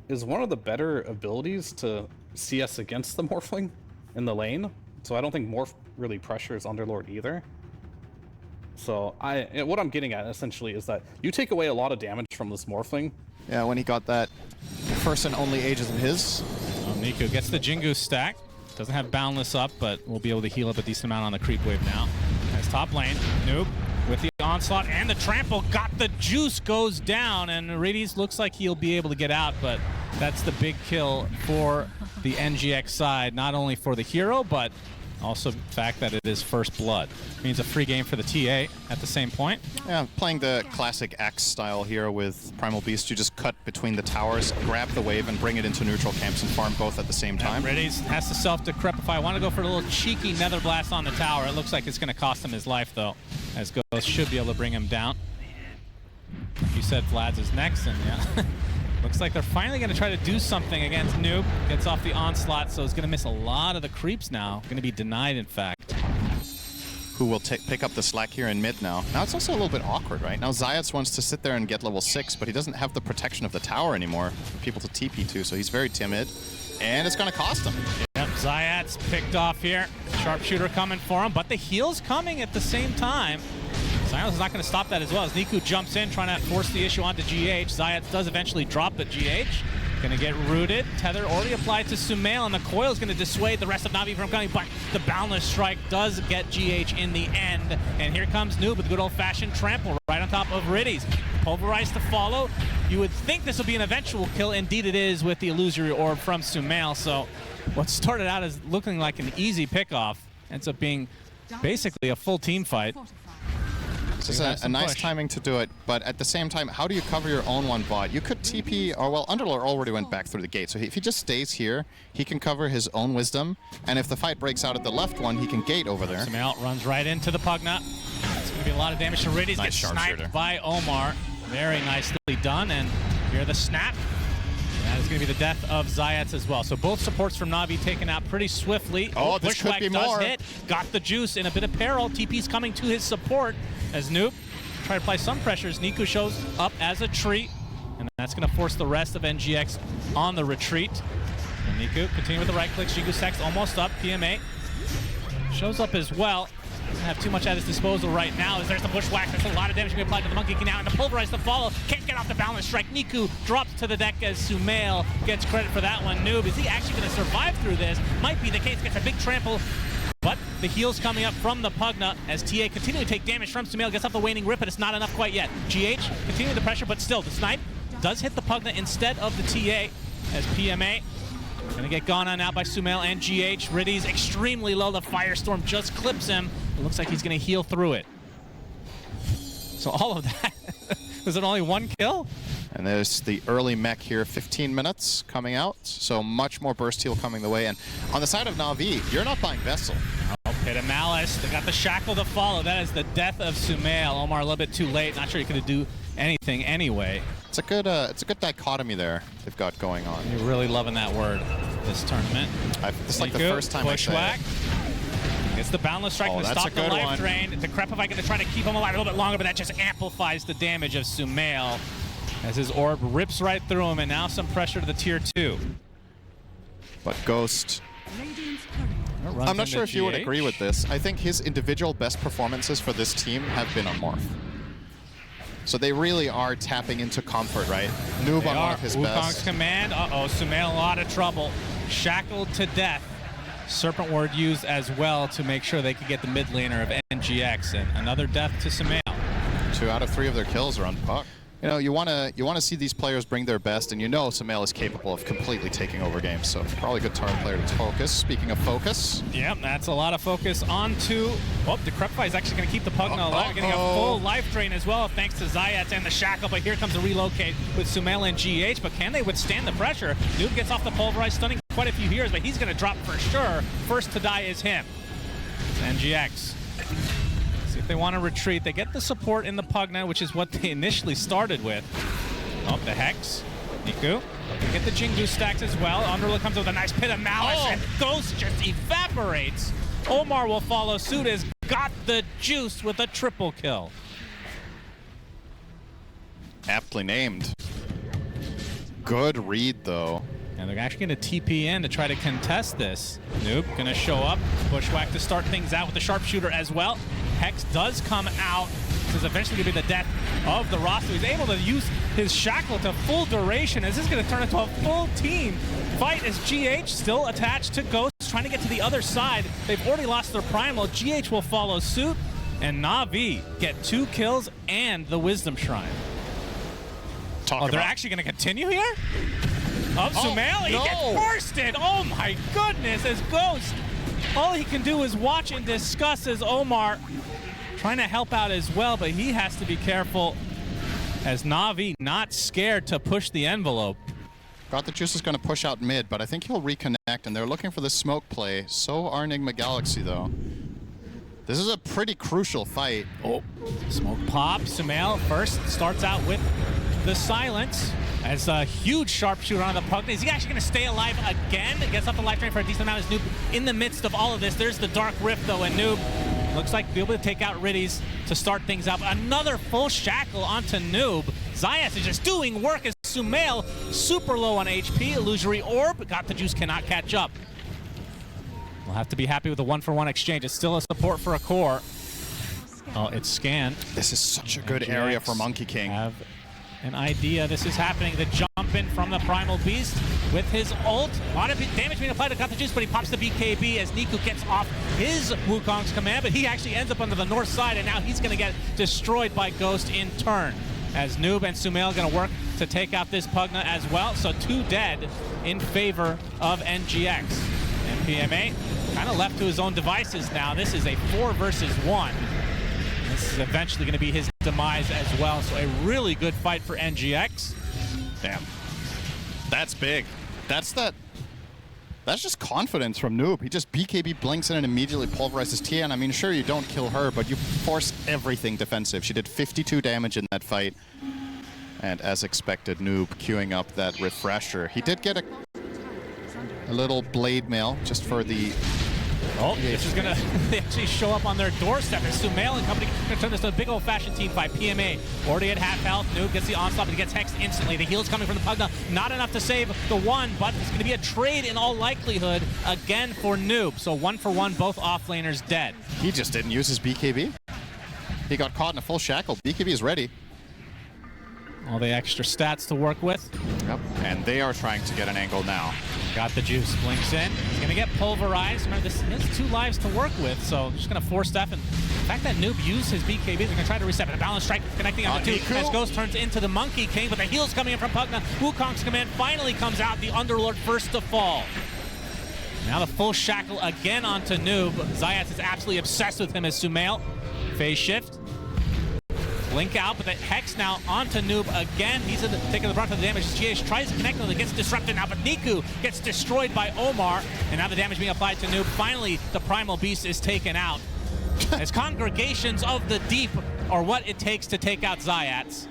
is one of the better abilities to CS against the Morphling in the lane. So I don't think Morph really pressures Underlord either. So what I'm getting at essentially is that you take away a lot of damage from this Morphling. Yeah, when he got that first and only Aegis of his. Niku gets the Jingu stack. Doesn't have Boundless up, but will be able to heal up a decent amount on the creep wave now. As top lane, Noob with the onslaught and the trample, got the juice, goes down, and Radius looks like he'll be able to get out, but that's the big kill for the NGX side, not only for the hero, but also the fact that it is first blood. Means a free game for the TA at the same point. Yeah, playing the classic Axe style here with Primal Beast, you just cut between the towers, grab the wave, and bring it into neutral camps and farm both at the same time. Radius has to self-decrepify. I want to go for a little cheeky Nether Blast on the tower. It looks like it's going to cost him his life, though, as Ghost should be able to bring him down. Like you said, Vlad's is next, and yeah. Looks like they're finally going to try to do something against Noob. Gets off the onslaught, so he's going to miss a lot of the creeps now. Going to be denied, in fact. Who will pick up the slack here in mid now. Now it's also a little bit awkward, right? Now Zayats wants to sit there and get level 6, but he doesn't have the protection of the tower anymore for people to TP to, so he's very timid. And it's going to cost him. Yep, Zayats picked off here. Sharpshooter coming for him, but the heal's coming at the same time. Silence is not going to stop that as well as Niku jumps in, trying to force the issue onto GH. Zayats does eventually drop, but GH going to get rooted. Tether already applied to Sumail, and the coil is going to dissuade the rest of Navi from coming, but the Boundless Strike does get GH in the end. And here comes Noob with good old-fashioned trample right on top of Riddies. Pulverized to follow. You would think this will be an eventual kill. Indeed it is with the illusory orb from Sumail. So what started out as looking like an easy pickoff ends up being basically a full team fight. This is a nice timing to do it, but at the same time, how do you cover your own one bot? You could TP, or well, Underlord already went back through the gate, so if he just stays here, he can cover his own wisdom, and if the fight breaks out at the left one, he can gate over there. Sumail runs right into the Pugna. It's going to be a lot of damage to Riddies. Nice Gets sniped by Omar. Very nicely done, and here the snap. That is going to be the death of Zayats as well. So both supports from Navi taken out pretty swiftly. Oh, this could be more. Hit. Got the juice in a bit of peril. TP's coming to his support as Noob try to apply some pressures. Niku shows up as a treat, and that's going to force the rest of NGX on the retreat. And Niku continue with the right click. Shigu Sex almost up. PMA shows up as well. Doesn't have too much at his disposal right now as there's the bushwhack. There's a lot of damage going to be applied to the Monkey King now, and the Pulverize to follow. Can't get off the Boundless Strike. Niku drops to the deck as Sumail gets credit for that one. Noob, is he actually going to survive through this? Might be the case. Gets a big trample, but the heal's coming up from the Pugna as TA continue to take damage from Sumail. Gets off the Waning Rip, but it's not enough quite yet. GH continuing the pressure, but still the snipe does hit the Pugna instead of the TA as PMA gonna get gone on out by Sumail and GH. Riddies extremely low. The Firestorm just clips him. It looks like he's gonna heal through it. So all of that, was it only one kill? And there's the early mech here, 15 minutes coming out. So much more burst heal coming the way. And on the side of Navi, you're not buying Vessel. Oh, Pit of Malice. They got the shackle to follow. That is the death of Sumail. Omar a little bit too late. Not sure he could do anything anyway. It's a good dichotomy there they've got going on. You're really loving that word this tournament. It's like the first time I say it. It's the Boundless Strike to stop the life drain. Decrepify going to try to keep him alive a little bit longer, but that just amplifies the damage of Sumail as his orb rips right through him, and now some pressure to the tier 2. But Ghost, I'm not sure if you would agree with this. I think his individual best performances for this team have been on Morph. So they really are tapping into comfort, right? Noob on one of his best. Wukong's command. Uh-oh, Sumail a lot of trouble. Shackled to death. Serpent Ward used as well to make sure they could get the mid laner of NGX, and another death to Sumail. 2 out of 3 of their kills are on Puck. You know, you want to see these players bring their best, and you know Sumail is capable of completely taking over games, so probably a good target player to focus. Speaking of focus. Yep, that's a lot of focus onto... Oh, Decrepify is actually going to keep the Pugna alive, getting a full life drain as well, thanks to Zayats and the Shackle, but here comes the relocate with Sumail and GH, but can they withstand the pressure? Noob gets off the Pulverize, stunning quite a few heroes, but he's going to drop for sure. First to die is him. It's NGX. See if they want to retreat. They get the support in the Pugna, which is what they initially started with. Oh, the Hex. Niku. Get the Jingu stacks as well. Underla comes with a nice Pit of Malice, and Ghost just evaporates. Omar will follow suit as got the juice with a triple kill. Aptly named. good read, though. And they're actually going to TP in to try to contest this. Noob going to show up. Bushwhack to start things out with the sharpshooter as well. Hex does come out. This is eventually going to be the death of the roster. He's able to use his shackle to full duration. As this is going to turn into a full team fight as GH still attached to Ghost, trying to get to the other side. They've already lost their primal. GH will follow suit, and NAVI get 2 kills and the Wisdom Shrine. They're actually going to continue here? Sumail, he gets bursted. Oh my goodness, as Ghost, all he can do is watch and discuss as Omar trying to help out as well, but he has to be careful as NAVI not scared to push the envelope. DOTA2 is going to push out mid, but I think he'll reconnect, and they're looking for the smoke play. So are Nigma Galaxy, though. This is a pretty crucial fight. Oh, smoke pop. Sumail first starts out with the silence as a huge sharpshooter on the Pugna. Is he actually going to stay alive again? Gets up the life drain for a decent amount as Noob in the midst of all of this. There's the Dark Rift, though, and Noob looks like he'll be able to take out Riddies to start things up. Another full shackle onto Noob. Zayas is just doing work as Sumail, super low on HP. Illusory Orb. DOTA2 cannot catch up. We'll have to be happy with the 1-for-1 exchange. It's still a support for a core. Oh, it's scanned. This is such a good area for Monkey King. Have an idea this is happening. The jump in from the Primal Beast with his ult. A lot of damage being applied to DOTA2, but he pops the BKB as Niku gets off his Wukong's command, but he actually ends up under the north side, and now he's going to get destroyed by Ghost in turn. As Noob and Sumail going to work to take out this Pugna as well. So 2 dead in favor of NGX. And PMA kind of left to his own devices now. This is a 4 versus 1. This is eventually going to be his demise as well. So a really good fight for NGX. Damn. That's big. That's just confidence from Noob. He just BKB blinks in and immediately pulverizes Tia. And I mean, sure, you don't kill her, but you force everything defensive. She did 52 damage in that fight. And as expected, Noob queuing up that refresher. He did get a little blade mail just for the... Oh, this is gonna they actually show up on their doorstep. As Sumail and company gonna turn this to a big old-fashioned team fight. PMA already at half health. Noob gets the onslaught, but he gets hexed instantly. The heal's coming from the Pugna. Not enough to save the one, but it's gonna be a trade in all likelihood again for Noob. So 1-for-1, both offlaners dead. He just didn't use his BKB. He got caught in a full shackle. BKB is ready. All the extra stats to work with. Yep. And they are trying to get an angle now. Got the juice. Blinks in. He's going to get pulverized. Remember, this has 2 lives to work with, so just going to force Steph. And the fact that Noob used his BKB, they're going to try to reset. But a balance strike connecting on the 2 as Ghost turns into the Monkey King. But the heal's coming in from Pugna. Wukong's command finally comes out. The Underlord first to fall. Now the full shackle again onto Noob. Zayas is absolutely obsessed with him as Sumail. Phase shift. Blink out, but the Hex now onto Noob again. He's taking the brunt of the damage. GH tries to connect him, it gets disrupted now, but Niku gets destroyed by Omar, and now the damage being applied to Noob. Finally, the Primal Beast is taken out. As Congregations of the Deep are what it takes to take out Zayats.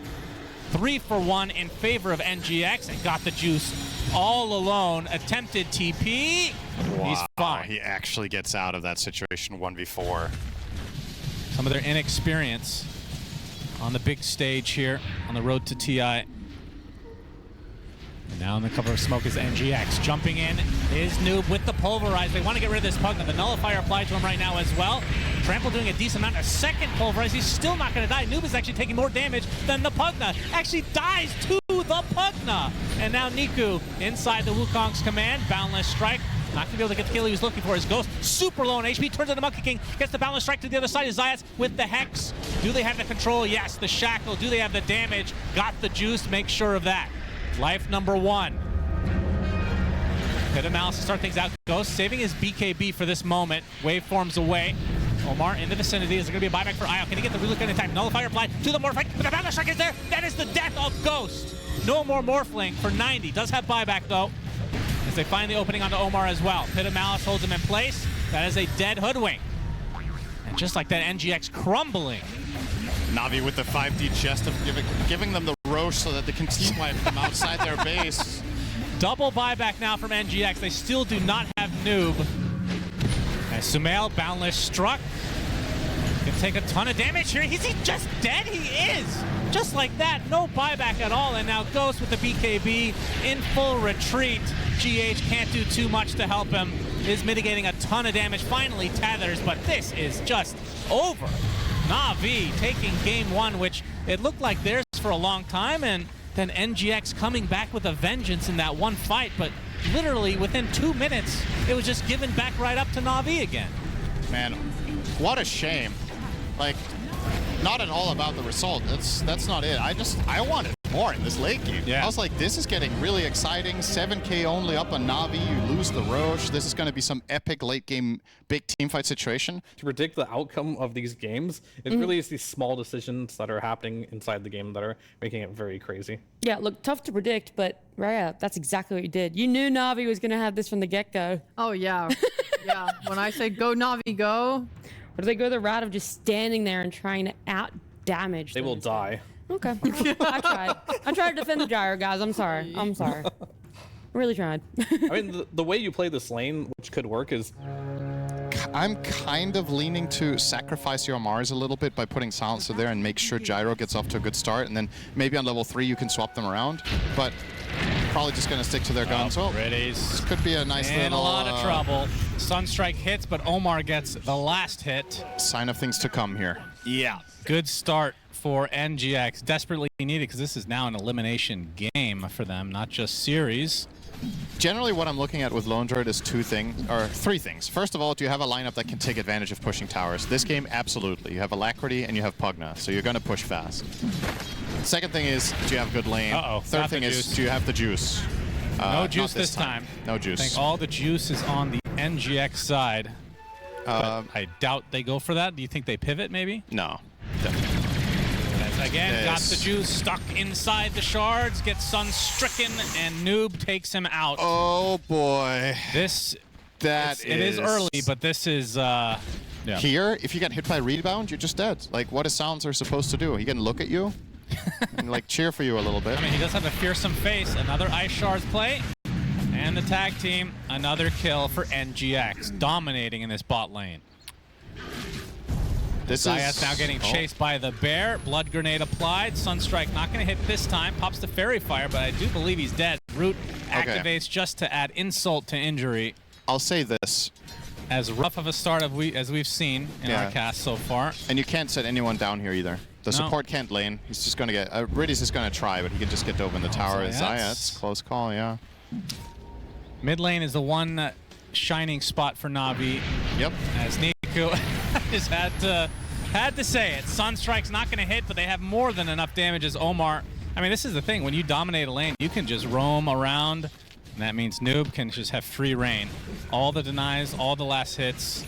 3-for-1 in favor of NGX, and got the juice all alone. Attempted TP. Wow. He's fine. He actually gets out of that situation 1v4. Some of their inexperience on the big stage here on the road to TI. And now in the cover of smoke is NGX. Jumping in is Noob with the pulverize. They want to get rid of this Pugna. The nullifier applied to him right now as well. Trample doing a decent amount. A second pulverize. He's still not going to die. Noob is actually taking more damage than the Pugna. Actually dies to the Pugna. And now Niku inside the Wukong's command. Boundless strike. Not going to be able to get the kill he was looking for. His Ghost super low on HP. Turns into Monkey King. Gets the balance strike to the other side of Zayas with the Hex. Do they have the control? Yes. The shackle. Do they have the damage? Got the juice. Make sure of that. Life number 1. Good analysis to start things out. Ghost saving his BKB for this moment. Waveforms away. Omar in the vicinity. Is there going to be a buyback for Io? Can he get the Reluctant in time? Nullifier applied to the Morphling. But the balance strike is there. That is the death of Ghost. No more Morphling for 90. Does have buyback though. As they find the opening onto Omar as well. Pit of Malice holds him in place. That is a dead Hoodwink. And just like that, NGX crumbling. Navi with the 5D chest of giving them the Roche so that they can team wipe them outside their base. Double buyback now from NGX. They still do not have Noob. As Sumail, Boundless struck. Gets take a ton of damage here. Is he just dead? He is! Just like that, no buyback at all, and now Ghost with the BKB in full retreat. GH can't do too much to help him. Is mitigating a ton of damage, finally tethers, but this is just over. NAVI taking game one, which it looked like theirs for a long time, and then NGX coming back with a vengeance in that one fight, but literally within 2 minutes, it was just given back right up to NAVI again. Man, what a shame. Like, not at all about the result. That's not it. I wanted more in this late game. Yeah. I was like, this is getting really exciting. 7K only up on NAVI. You lose the Roche. This is going to be some epic late game big team fight situation. To predict the outcome of these games, it really is these small decisions that are happening inside the game that are making it very crazy. Yeah, look, tough to predict, but Raya, that's exactly what you did. You knew NAVI was going to have this from the get-go. Oh, yeah. Yeah. When I say go, NAVI, go. Or do they go the route of just standing there and trying to out-damage They will die. Okay. I tried. I tried to defend the gyro, guys. I'm sorry. I'm sorry. I really tried. I mean, the way you play this lane, which could work, is I'm kind of leaning to sacrifice your Mars a little bit by putting Silencer there and make sure Gyro gets off to a good start, and then maybe on level 3 you can swap them around, but probably just going to stick to their guns. Oh, this could be a nice in little... a lot of trouble. Sunstrike hits, but Omar gets the last hit. Sign of things to come here. Yeah. Good start for NGX. Desperately needed, because this is now an elimination game for them, not just series. Generally, what I'm looking at with Lone Droid is three things. First of all, do you have a lineup that can take advantage of pushing towers? This game, absolutely. You have Alacrity and you have Pugna, so you're going to push fast. Second thing is, do you have good lane? Third thing is, do you have the juice? No juice this time. No juice. I think all the juice is on the NGX side. But I doubt they go for that. Do you think they pivot, maybe? No, definitely. Again, got the juice stuck inside the shards, gets sun-stricken, and Noob takes him out. Oh, boy. It is early, but this is... yeah. Here, if you get hit by rebound, you're just dead. Like, what is Silencer supposed to do? He can look at you and, like, cheer for you a little bit. I mean, he does have a fearsome face. Another Ice Shards play. And the tag team, another kill for NGX, dominating in this bot lane. Zayat's now getting chased by the bear. Blood grenade applied. Sunstrike not going to hit this time. Pops the fairy fire, but I do believe he's dead. Root activates just to add insult to injury. I'll say this. As rough of a start as we've seen in our cast so far. And you can't set anyone down here either. The support can't lane. He's just going to get... Riddy's just going to try, but he can just get to open the tower. Zayat's close call, yeah. Mid lane is the one shining spot for NAVI. Yep. As Nico just had to say it. Sunstrike's not going to hit, but they have more than enough damage as Omar. I mean, this is the thing. When you dominate a lane, you can just roam around, and that means Noob can just have free reign. All the denies, all the last hits.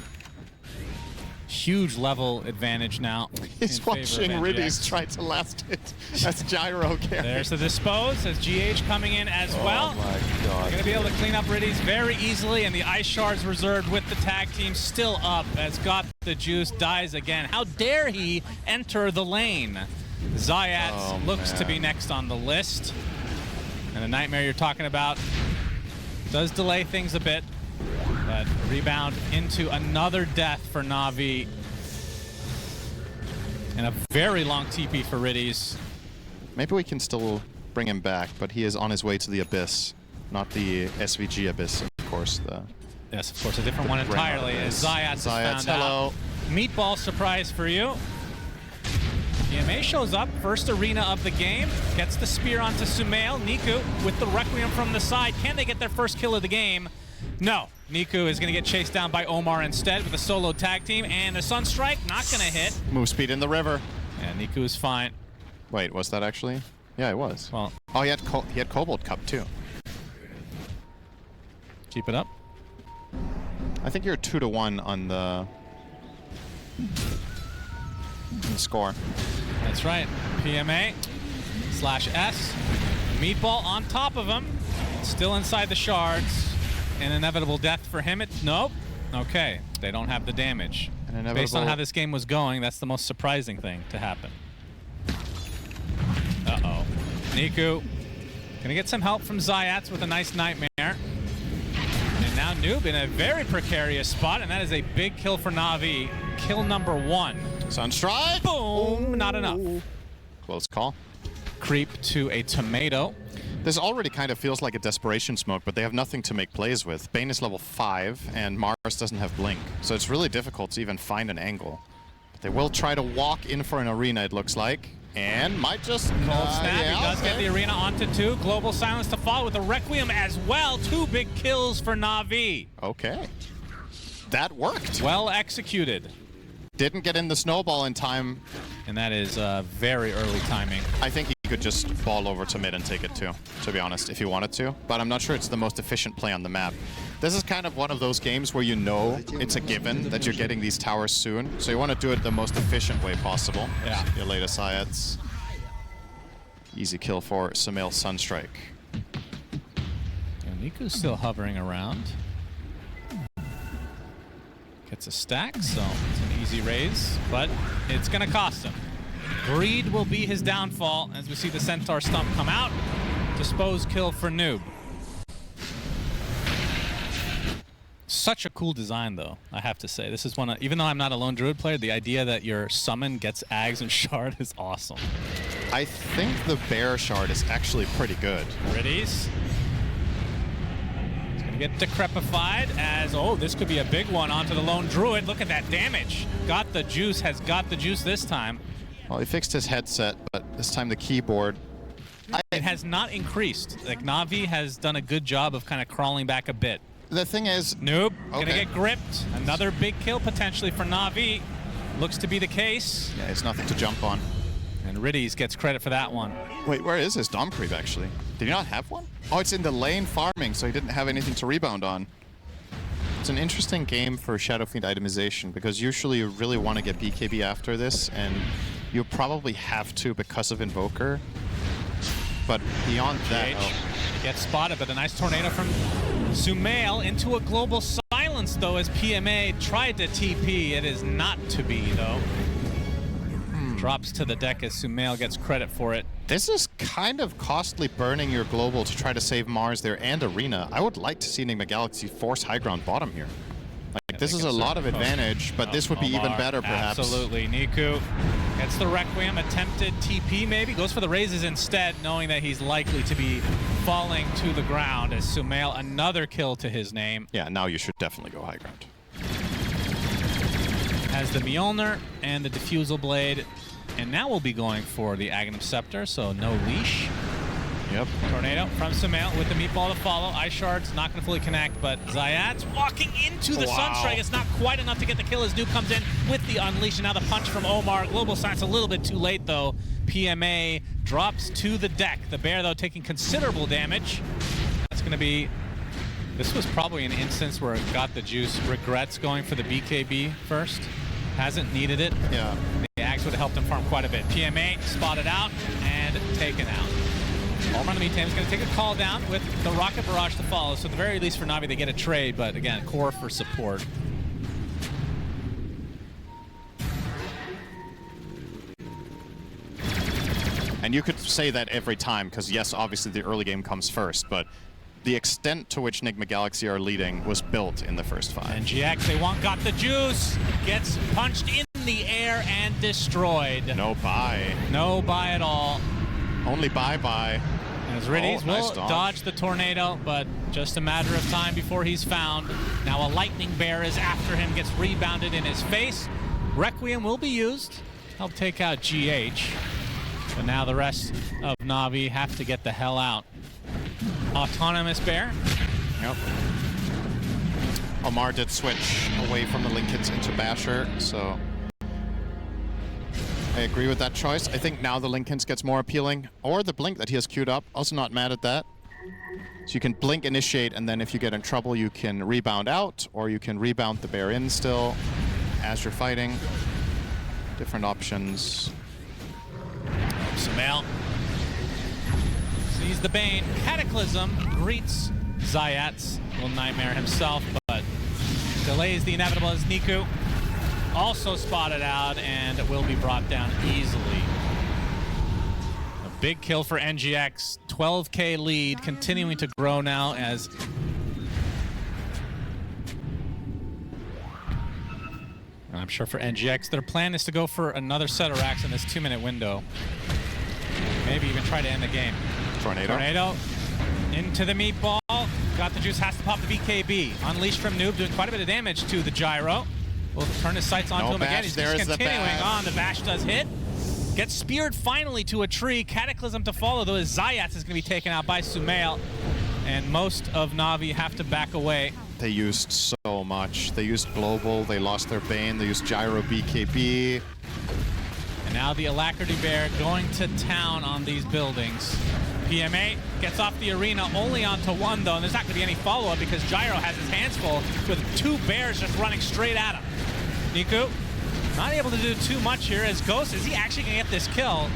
Huge level advantage now. He's watching Riddy's try to last hit as Gyro carry. There's the dispose as GH coming in as well. Oh my God. They're going to be able to clean up Riddy's very easily, and the Ice Shards reserved with the tag team still up as Got the Juice dies again. How dare he enter the lane? Zayat looks to be next on the list. And the Nightmare you're talking about does delay things a bit. But rebound into another death for NAVI. And a very long TP for Riddy's. Maybe we can still bring him back, but he is on his way to the Abyss. Not the SVG Abyss, of course. Yes, of course, a different one entirely. As Zayat's found out. Meatball surprise for you. PMA shows up, first arena of the game, gets the spear onto Sumail. Niku with the Requiem from the side. Can they get their first kill of the game? No. Niku is going to get chased down by Omar instead with a solo tag team, and the Sunstrike not going to hit. Move speed in the river. And Niku is fine. Wait, was that actually? Yeah, it was. Well, oh, he had Cobalt Cup too. Keep it up. I think you're 2-1 on the score. That's right. PMA/S. Meatball on top of him. Still inside the shards. An inevitable death for him. Nope. Okay. They don't have the damage. Based on how this game was going, that's the most surprising thing to happen. Uh-oh. Niku gonna get some help from Zayats with a nice Nightmare. And now Noob in a very precarious spot, and that is a big kill for NAVI. Kill number 1. Sunstrike! Boom! Not enough. Close call. Creep to a tomato. This already kind of feels like a desperation smoke, but they have nothing to make plays with. Bane is level 5, and Mars doesn't have Blink, so it's really difficult to even find an angle. But they will try to walk in for an arena, it looks like, and might just... Cold snap, yeah, he does okay. get the arena onto 2. Global silence to follow with a Requiem as well. 2 big kills for Na'Vi. Okay. That worked. Well executed. Didn't get in the snowball in time. And that is very early timing. I think he could just fall over to mid and take it too, to be honest, if he wanted to. But I'm not sure it's the most efficient play on the map. This is kind of one of those games where you know it's a given that you're getting these towers soon. So you want to do it the most efficient way possible. Yeah. Your latest Sayats. Easy kill for Sumail Sunstrike. And Niku's still hovering around. Gets a stack, so it's an easy raise, but it's going to cost him. Greed will be his downfall as we see the Centaur stump come out. Dispose kill for Noob. Such a cool design, though, I have to say. This is one of, even though I'm not a lone druid player, the idea that your summon gets Ags and Shard is awesome. I think the Bear Shard is actually pretty good. Riddies. Get decrepified as, oh, this could be a big one onto the lone druid. Look at that damage. Got the juice, has got the juice this time. Well, he fixed his headset, but this time the keyboard. It has not increased. Like, Na'Vi has done a good job of kind of crawling back a bit. The thing is... Noob, gonna Okay. get gripped. Another big kill potentially for Na'Vi. Looks to be the case. Yeah, it's nothing to jump on. And Riddies gets credit for that one. Wait, where is his Dom creep, actually? Did he not have one? Oh, it's in the lane farming, so he didn't have anything to rebound on. It's an interesting game for Shadow Fiend itemization, because usually you really want to get BKB after this, and you probably have to because of Invoker. But beyond that... Gets spotted, but a nice tornado from Sumail into a global silence, though, as PMA tried to TP. It is not to be, though. Drops to the deck as Sumail gets credit for it. This is kind of costly, burning your global to try to save Mars there and Arena. I would like to see Nigma Galaxy force high ground bottom here. Like, this is a lot of advantage, but this would be even better, perhaps. Absolutely. Niku gets the Requiem, attempted TP maybe, goes for the raises instead, knowing that he's likely to be falling to the ground as Sumail, another kill to his name. Yeah, now you should definitely go high ground. Has the Mjolnir and the Diffusal Blade, and now we'll be going for the Aghanim Scepter, so no leash. Yep. Tornado from Sumail with the meatball to follow. Ice Shard's not going to fully connect, but Zayat's walking into the Sunstrike. It's not quite enough to get the kill as Noob comes in with the Unleash. And now the punch from Omar. Global Science a little bit too late, though. PMA drops to the deck. The Bear, though, taking considerable damage. That's going to be... This was probably an instance where it got the juice. Regrets going for the BKB first. Hasn't needed it. Yeah. The Axe would have helped him farm quite a bit. PMA spotted out and taken out. Omar in the meantime is going to take a call down with the Rocket Barrage to follow. So at the very least for Na'Vi, they get a trade, but again, core for support. And you could say that every time, because yes, obviously the early game comes first, but the extent to which Nigma Galaxy are leading was built in the first 5. And GX, they want got the juice, gets punched in the air and destroyed. No buy. No buy at all. Only buy. As Riddies nice will dodge the tornado, but just a matter of time before he's found. Now a Lightning Bear is after him, gets rebounded in his face. Requiem will be used to help take out GH. But now the rest of Na'Vi have to get the hell out. Autonomous Bear. Yep. Omar did switch away from the Linkens into Basher, so I agree with that choice. I think now the Linkens gets more appealing, or the Blink that he has queued up. Also not mad at that. So you can Blink initiate, and then if you get in trouble, you can rebound out, or you can rebound the Bear in still as you're fighting. Different options. Sumail sees the Bane. Cataclysm greets Zayat's little nightmare himself, but delays the inevitable as Niku also spotted out and will be brought down easily. A big kill for NGX. 12K lead, continuing to grow now as And I'm sure for NGX, their plan is to go for another set of racks in this 2-minute window. Maybe even try to end the game. Tornado into the meatball. Got the juice, has to pop the BKB. Unleashed from Noob, doing quite a bit of damage to the gyro. Will turn his sights onto him again. He's just continuing on. The bash does hit. Gets speared finally to a tree. Cataclysm to follow, though, as Zayats is going to be taken out by Sumail. And most of Navi have to back away. They used so much. They used Global, they lost their Bane, they used Gyro BKB. And now the Alacrity Bear going to town on these buildings. PMA gets off the arena, only onto one, though, and there's not going to be any follow-up because Gyro has his hands full with 2 bears just running straight at him. Niku not able to do too much here as Ghost, is he actually going to get this kill?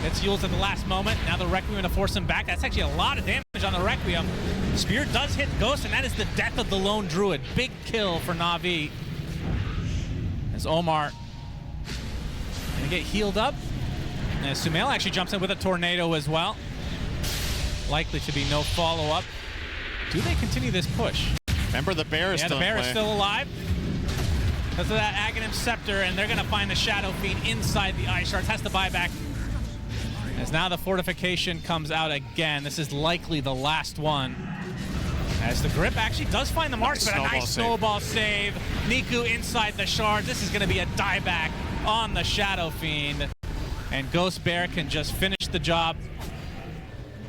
It's Yules at the last moment. Now the Requiem going to force him back. That's actually a lot of damage on the Requiem. Spear does hit Ghost, and that is the death of the lone Druid. Big kill for Navi. As Omar going to get healed up. And Sumail actually jumps in with a tornado as well. Likely to be no follow-up. Do they continue this push? Remember, the bear is still in play. The bear is still alive. Because of that Aghanim Scepter, and they're going to find the Shadow Fiend inside the Ice Shards. Has to buy back. As now the fortification comes out again. This is likely the last one. As the grip actually does find the marks, but a nice snowball save. Niku inside the shards. This is going to be a dieback on the Shadow Fiend. And Ghost Bear can just finish the job.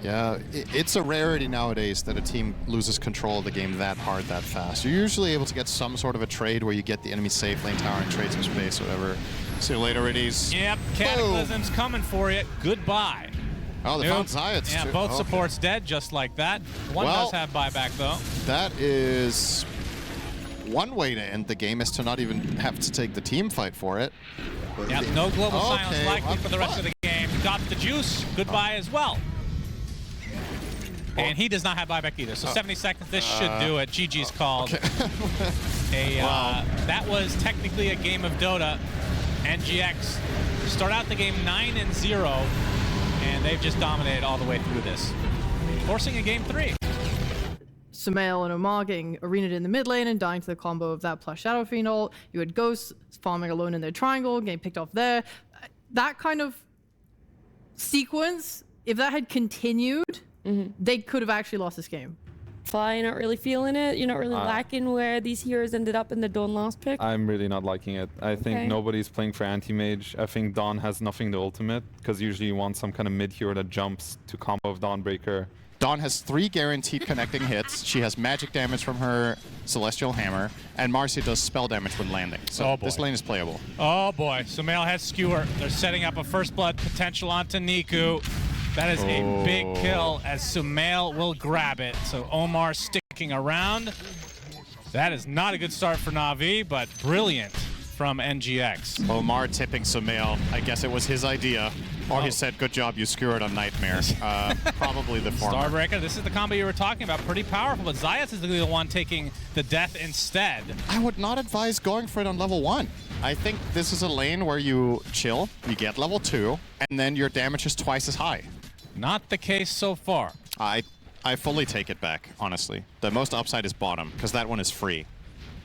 Yeah, it's a rarity nowadays that a team loses control of the game that hard, that fast. You're usually able to get some sort of a trade where you get the enemy safe lane tower and trade some space or whatever. See you later, Reddies. Yep, Cataclysm's coming for you. Goodbye. Oh, they found Zayats. Yeah, both supports dead just like that. One does have buyback, though. That is one way to end the game, is to not even have to take the team fight for it. Yep, no global silence likely for the rest of the game. Got the juice. Goodbye as well. And he does not have buyback either. So 70 seconds, this should do it. GG's called. Okay. That was technically a game of Dota. NGX start out the game 9-0, and they've just dominated all the way through this, forcing a game 3. Sumail and Omar getting arena'd in the mid lane and dying to the combo of that plus Shadow Fiend ult. You had Ghosts farming alone in their triangle, getting picked off there. That kind of sequence, if that had continued, they could have actually lost this game. Fly, you're not really feeling it? You're not really liking where these heroes ended up in the Dawn last pick? I'm really not liking it. I think nobody's playing for anti-mage. I think Dawn has nothing to ultimate, because usually you want some kind of mid-hero that jumps to combo of Dawnbreaker. Dawn has 3 guaranteed connecting hits. She has magic damage from her Celestial Hammer, and Marcy does spell damage when landing. So this lane is playable. Oh boy, Sumail has Skewer. They're setting up a first blood potential onto Niku. That is a big kill as Sumail will grab it. So Omar sticking around. That is not a good start for Navi, but brilliant from NGX. Omar tipping Sumail. I guess it was his idea. Or he said, good job, you skewered on Nightmare. Probably the former. Starbreaker, this is the combo you were talking about. Pretty powerful, but Zayats is the one taking the death instead. I would not advise going for it on level 1. I think this is a lane where you chill, you get level 2, and then your damage is twice as high. Not the case so far. I fully take it back, honestly. The most upside is bottom, because that one is free.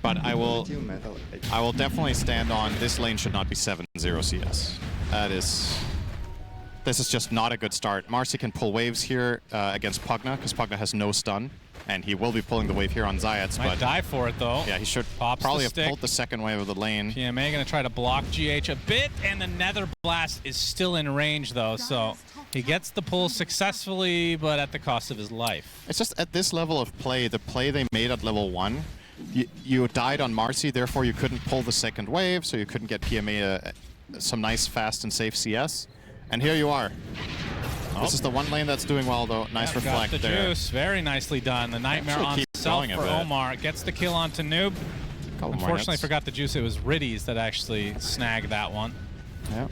But I will definitely stand on this lane should not be 7-0 CS. This is just not a good start. Marcy can pull waves here against Pugna, because Pugna has no stun. And he will be pulling the wave here on Zayats. Might die for it, though. Yeah, he should probably have pulled the second wave of the lane. PMA going to try to block GH a bit, and the Nether Blast is still in range, though. So he gets the pull successfully, but at the cost of his life. It's just at this level of play, the play they made at level 1, you died on Marcy, therefore you couldn't pull the second wave, so you couldn't get PMA some nice, fast, and safe CS. And here you are. This is the one lane that's doing well, though. Nice reflect got the there. Juice. Very nicely done. The Nightmare on self for Omar. Gets the kill onto Noob. Unfortunately, forgot the juice. It was Riddies that actually snagged that one. Yeah.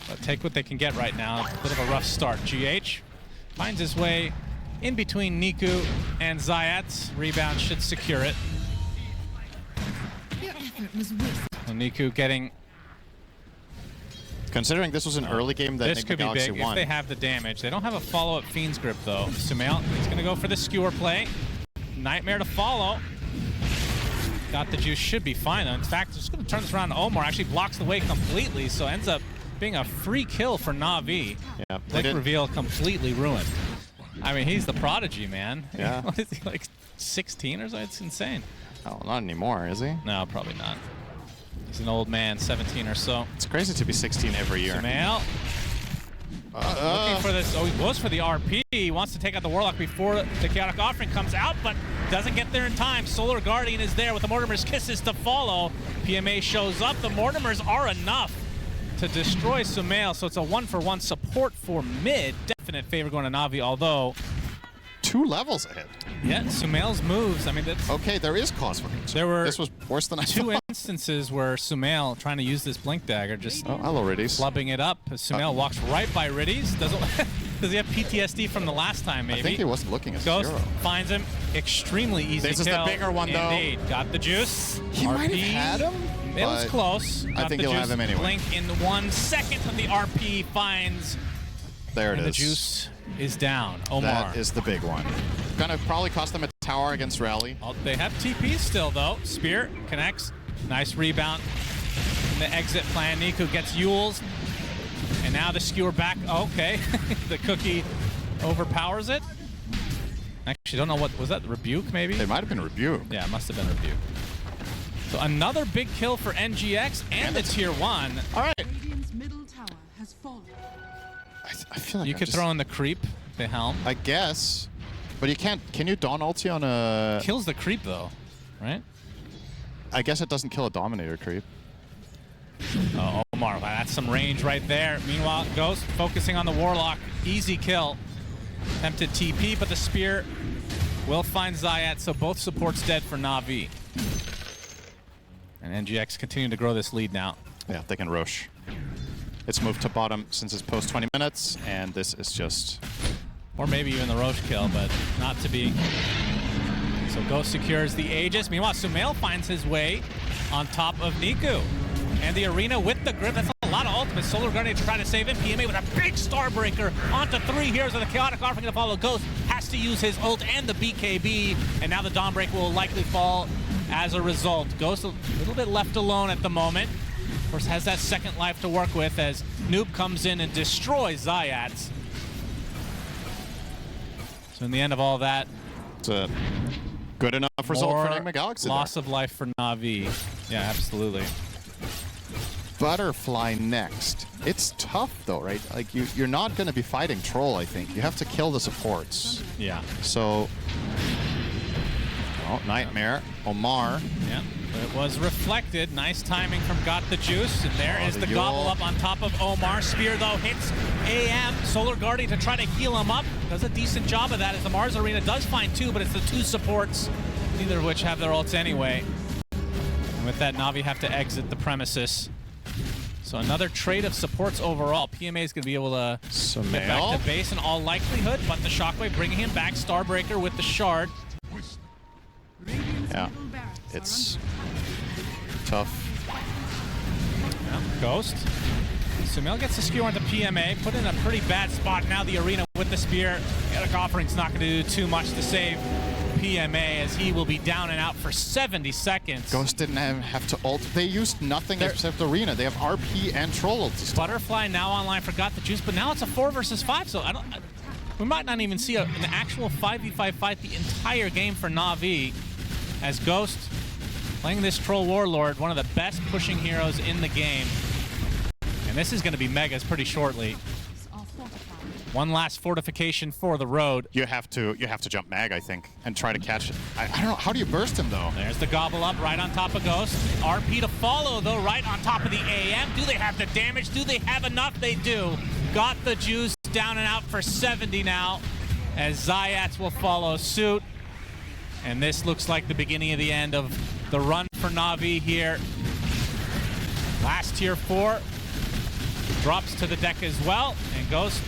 But take what they can get right now. A bit of a rough start. GH finds his way in between Niku and Zayats. Rebound should secure it. So Niku getting... Considering this was an early game that Nigma Galaxy won. If they have the damage. They don't have a follow-up Fiend's Grip, though. Sumail is going to go for the skewer play. Nightmare to follow. Got the juice should be fine though. In fact, just going to turn this around to Omar. Actually blocks the way completely, so ends up being a free kill for Na'Vi. Yeah. Quick reveal completely ruined. I mean, he's the prodigy, man. Yeah. What is he, like 16 or something? It's insane. Oh, not anymore, is he? No, probably not. He's an old man, 17 or so. It's crazy to be 16 every year. Sumail. Looking for this. Oh, he goes for the RP. He wants to take out the Warlock before the Chaotic Offering comes out, but doesn't get there in time. Solar Guardian is there with the Mortimer's Kisses to follow. PMA shows up. The Mortimers are enough to destroy Sumail, so it's a 1-for-1 support for mid. Definite favor going to Na'Vi, although 2 levels ahead. yeah, Sumail's moves. I mean, that's Okay, there is cause for concern. There were This was worse than I two thought. instances where Sumail trying to use this Blink Dagger just Oh, hello, Riddies. flubbing it up. Sumail walks right by Riddies. Does he have PTSD from the last time, maybe? I think he wasn't looking at Ghost zero. finds him. Extremely easy This is the kill. bigger one, though. Indeed. Got the juice. He might have had him, It was but close. I Got think the he'll juice. have him anyway. Blink in 1 second, and the RP finds. There it And is. the juice is down. Omar. That is the big one. Gonna probably cost them a tower against Rally. Oh, they have TP still, though. Spear connects. Nice rebound. In the exit plan, Niku gets Yules. And now the skewer back. Oh, okay. The cookie overpowers it. Actually, don't know what. Was that Rebuke, maybe? They might have been rebuked. Yeah, it must have been Rebuke. So another big kill for NGX and the Tier 1. All right. Radiant's middle tower has fallen. I feel like You I'm could just- throw in the creep, the helm. I guess. But you can't. Can you Dawn ulti on a... Kills the creep, though, right? I guess it doesn't kill a Dominator creep. Oh, Omar, wow, that's some range right there. Meanwhile, Ghost focusing on the Warlock. Easy kill. Attempted TP, but the spear will find Zayat, so both supports dead for Na'Vi. And NGX continue to grow this lead now. Yeah, they can Roche. It's moved to bottom since it's post 20 minutes, and this is just... Or maybe even the Roche kill, but not to be. So Ghost secures the Aegis. Meanwhile, Sumail finds his way on top of Niku. And the Arena with the grip. That's a lot of ultimates. Solar Guardian to try to save him. PMA with a big Starbreaker onto 3 heroes of the Chaotic Offering to follow. Ghost has to use his ult and the BKB. And now the Dawnbreak will likely fall as a result. Ghost a little bit left alone at the moment. Of course, has that second life to work with as Noob comes in and destroys Zayats. So in the end of all that, It's a good enough result for more Nigma Galaxy. loss of life for Na'Vi. Yeah, absolutely. Butterfly next. It's tough though, right? Like you're not going to be fighting Troll, I think. You have to kill the supports. Yeah. So, oh, Nightmare, Omar. Yeah. But it was reflected. Nice timing from Got the Juice. And there is the the Yule. gobble up on top of Omar. Spear, though, hits AM. Solar Guardian to try to heal him up. Does a decent job of that as the Mars Arena does find 2, but it's the 2 supports, neither of which have their ults anyway. And with that, Na'Vi have to exit the premises. So another trade of supports overall. PMA is going to be able to get back to base in all likelihood, but the Shockwave bringing him back. Starbreaker with the Shard. Yeah, it's tough. Yeah, Ghost. Sumail gets the skewer onto PMA, put in a pretty bad spot. Now the Arena with the spear. Chaotic Offering's not going to do too much to save PMA as he will be down and out for 70 seconds. Ghost didn't have to ult. They used nothing except Arena. They have RP and Troll ults. Butterfly now online for Got the Juice, but now it's a 4 versus 5, so we might not even see an actual 5v5 fight the entire game for Na'Vi as Ghost playing this Troll Warlord, one of the best pushing heroes in the game. And this is going to be Megas pretty shortly. One last fortification for the road. You have to jump Mag, I think, and try to catch it. I don't know. How do you burst him though? There's the gobble up right on top of Ghost. RP to follow though, right on top of the AM. Do they have the damage? Do they have enough? They do. Got the Juice down and out for 70 now as Zayats will follow suit. And this looks like the beginning of the end of the run for Na'Vi here. Last tier 4 drops to the deck as well. And Ghost,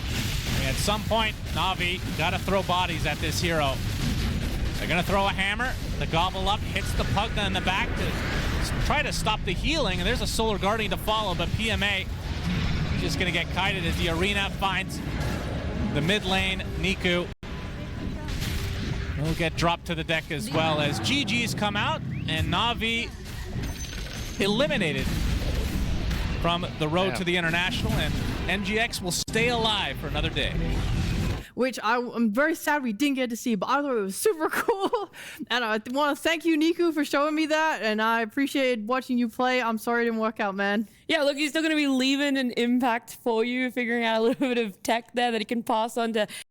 at some point, Na'Vi got to throw bodies at this hero. They're going to throw a hammer. The gobble up hits the Pugna in the back to try to stop the healing. And there's a Solar Guardian to follow, but PMA just going to get kited as the Arena finds the mid lane. Niku will get dropped to the deck as well as GG's come out. and NAVI eliminated from the road Damn. to the International, and NGX will stay alive for another day. Which I'm very sad we didn't get to see, but I thought it was super cool. And I want to thank you, Niku, for showing me that, and I appreciated watching you play. I'm sorry it didn't work out, man. Yeah, look, he's still going to be leaving an impact for you, figuring out a little bit of tech there that he can pass on to